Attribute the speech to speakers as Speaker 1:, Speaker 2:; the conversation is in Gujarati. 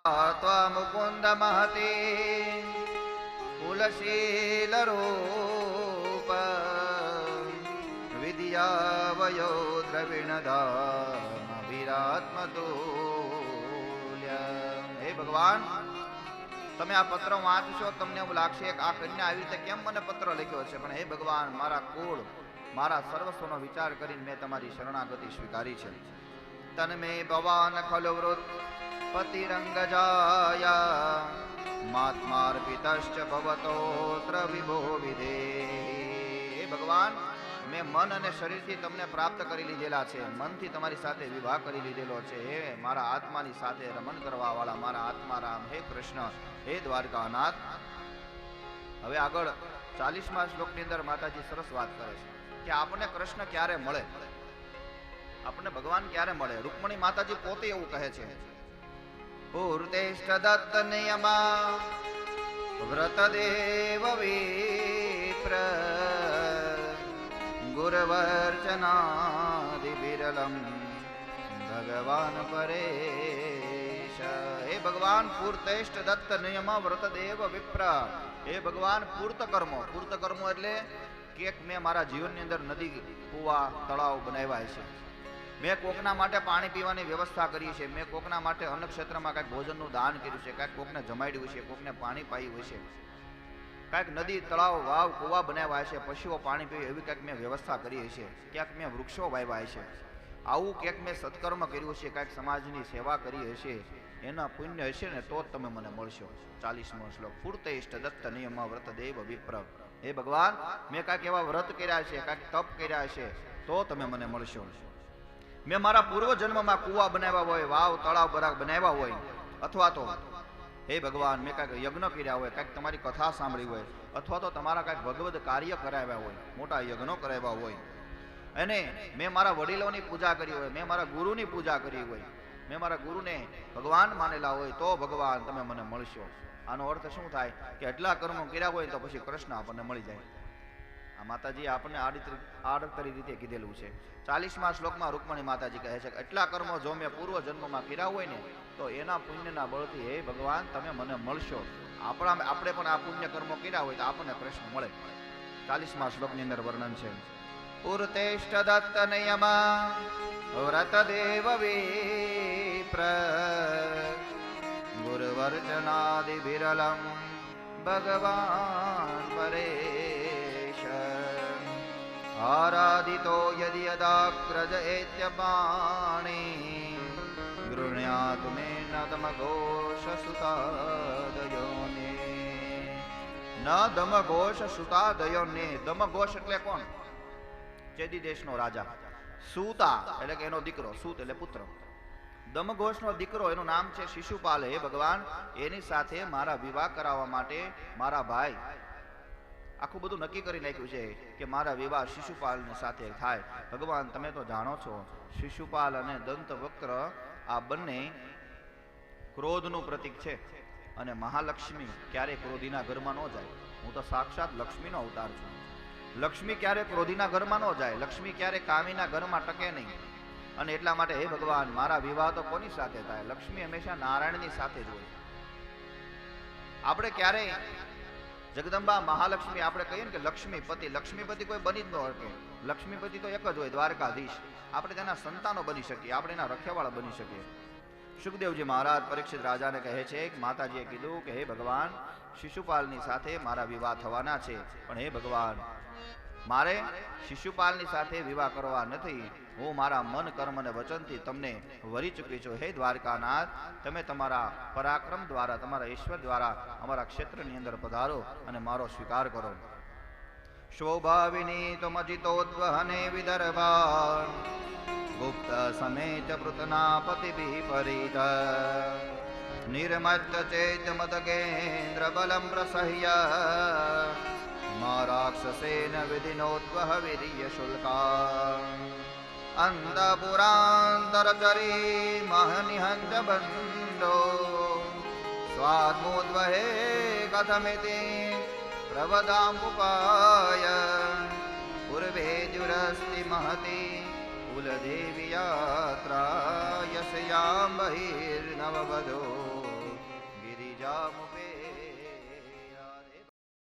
Speaker 1: त्वमुकुन्द महते कुलशीलरूप विद्यावयो द्रविणदामभिरात्मतुल्य। हे भगवान, તમે આ પત્ર વાંચશો તમને એવું લાગશે કે આ કન્યા આવી રીતે કેમ મને પત્ર લખ્યો છે, પણ હે ભગવાન, મારા કુળ મારા સર્વસ્વનો વિચાર કરીને મેં તમારી શરણાગતિ સ્વીકારી છે. તન્મે ભવાન ખલુ વૃત પતિરંગજાયા માત્માર્પિતશ્ચ ભવતોત્ર વિભો વિધે. હે ભગવાન, મેં મન અને શરીરથી તમને પ્રાપ્ત કરી લીધેલા છે, મનથી તમારી સાથે વિવાહ કરી લીધેલો છે. હે મારા આત્માની સાથે રમણ કરવા વાળા મારા આત્મારામ, હે કૃષ્ણ, હે દ્વારકાનાથ. હવે આગળ 40મા શ્લોકની અંદર માતાજી સરસ વાત કરે છે કે આપણને કૃષ્ણ ક્યારે મળે, આપણને ભગવાન ક્યારે મળે. રૂકમણી માતાજી પોતે એવું કહે છે, પૂર્તેષ્ટ દત્ત નિયમા વ્રતદેવ વિપ્ર ગુરવર્ચનાદિ બિરલમ ભગવાન પરેશ. હે ભગવાન, પૂર્તેષ્ટ દત્ત નિયમ વ્રતદેવ વિપ્ર. હે ભગવાન, પૂર્ત કર્મો એટલે કે મેં મારા જીવનની અંદર નદી, કુવા, તળાવ બનાવ્યા છે. મેં કોકના માટે પાણી પીવાની વ્યવસ્થા કરી છે. મેં કોકના માટે અન્ન ક્ષેત્રમાં કાંઈક ભોજનનું દાન કર્યું છે, કાંઈક કોકને જમાડ્યું છે, કોકને પાણી પાયું છે, કાંઈક નદી, તળાવ, વાવ, કુવા બનાવ્યા છે, પશુઓ પાણી પીવે એવી કાંઈક મેં વ્યવસ્થા કરી છે. ક્યાંક મેં વૃક્ષો વાવ્યા છે. આવું ક્યાંક મેં સત્કર્મ કર્યું છે, કાંઈક સમાજની સેવા કરી હશે, એના પુણ્ય હશે ને તો જ તમે મને મળશો. 40મો શ્લોક. પૂર્તેષ્ટ દત્ત નિયમ વ્રતદેવ વિપ્ર. હે ભગવાન, મેં કાંઈક એવા વ્રત કર્યા છે, કાંઈક તપ કર્યા છે, તો તમે મને મળશો. મેં મારા પૂર્વ જન્મમાં કુવા બનાવ્યા હોય, વાવ, તળાવ બનાવ્યા હોય, અથવા તો હે ભગવાન મેં કાંઈક યજ્ઞ કર્યા હોય, કાંઈક તમારી કથા સાંભળી હોય, અથવા તો તમારા કાંઈક ભગવદ કાર્ય કરાવ્યા હોય, મોટા યજ્ઞો કરાવ્યા હોય, અને મેં મારા વડીલોની પૂજા કરી હોય, મેં મારા ગુરુની પૂજા કરી હોય, મેં મારા ગુરુને ભગવાન માનેલા હોય, તો ભગવાન તમે મને મળશો. આનો અર્થ શું થાય કે એટલા કર્મો કર્યા હોય તો પછી કૃષ્ણ આપણને મળી જાય. આ માતાજી આપણને આડતરી રીતે કીધેલું છે. 40મા શ્લોકમાં રૂકમણી માતાજી કહે છે કે એટલા કર્મો જો મેં પૂર્વ જન્મમાં કર્યા હોય ને તો એના પુણ્યના બળથી હે ભગવાન તમે મને મળશો. આપણે પણ આ પુણ્ય કર્મો કર્યા હોય તો આપણને કૃષ્ણ મળે. 40મા શ્લોકની અંદર વર્ણન છે. પૂર્તેષ્ટ દત્ત નિયમ વ્રતદેવ વિપ્ર ગુરુવર્ચનાદિ વિરલમ ભગવાન પરેશ. આરાધિતો યદિ યદાગ્રજ એત્યપાણી ગૃણ્યાત મે નદમઘોષ સુતાદયોને. ન દમઘોષ સુતાદયોને. દમઘોષ એટલે કોણ? ચેદી દેશનો રાજા. સૂતા એટલે કે એનો દીકરો, સૂત એટલે પુત્ર. દમઘોષનો દીકરો, એનું નામ છે શિશુપાલ. હે ભગવાન, એની સાથે મારા વિવાહ કરાવવા માટે મારા ભાઈ આખું બધું નક્કી કરી નાખ્યું છે કે મારા વિવાહ શિશુપાલની સાથે થાય. ભગવાન તમે તો જાણો છો શિશુપાલ અને દંતવક્ત્ર આ બંને ક્રોધનું પ્રતીક છે, અને મહાલક્ષ્મી ક્યારે ક્રોધીના ઘરમાં ન જાય. હું તો સાક્ષાત લક્ષ્મીનો અવતાર છું. લક્ષ્મી ક્યારે ક્રોધીના ઘરમાં ન જાય, લક્ષ્મી ક્યારે કામીના ઘરમાં ટકે નહીં. અને એટલા માટે હે ભગવાન મારા વિવાહ તો કોની સાથે થાય? લક્ષ્મી હંમેશા નારાયણની સાથે જ હોય. આપણે ક્યારેય જગદંબા મહાલક્ષ્મી આપણે કહીએ ને કે લક્ષ્મીપતિ, લક્ષ્મીપતિ કોઈ બની જ ન શકે. લક્ષ્મીપતિ તો એક જ હોય, દ્વારકાધીશ. આપણે તેના સંતાનો બની શકીએ, આપણે એના રખેવાળા બની શકીએ. સુખદેવજી મહારાજ પરીક્ષિત રાજાને કહે છે કે માતાજીએ કીધું કે હે ભગવાન શિશુપાલની સાથે મારા વિવાહ થવાના છે, પણ હે ભગવાન મારે શિશુપાલની સાથે વિવાહ કરવા નથી. હું મારા મન, કર્મ અને વચનથી તમને વરી ચૂકી છું. હે દ્વારકાનાથ, તમે તમારા પરાક્રમ દ્વારા, તમારા ઈશ્વર દ્વારા અમારા ક્ષેત્રની અંદર પધારો અને મારો સ્વીકાર કરો. શોભાવિની તમજિતોદ્વહને વિદર્ભા ગુપ્ત સમેત પૃતના પતિભિ પરિત નિર્મત્ત ચેત મદગેન્દ્ર બલમ પ્રસહ્ય રાક્ષસેન વિધિનોદ્વહ વીર્ય શુલ્કા અંતપુરાંતરચરી મહનિહંત બંડો સ્વાત્મોદ્વહે કથમિતિ પ્રવદામુપાય પૂર્વે દુરસ્તિ મહતી કુલદેવી યાત્રા યશયામ બહિર્નવવધો જામુપે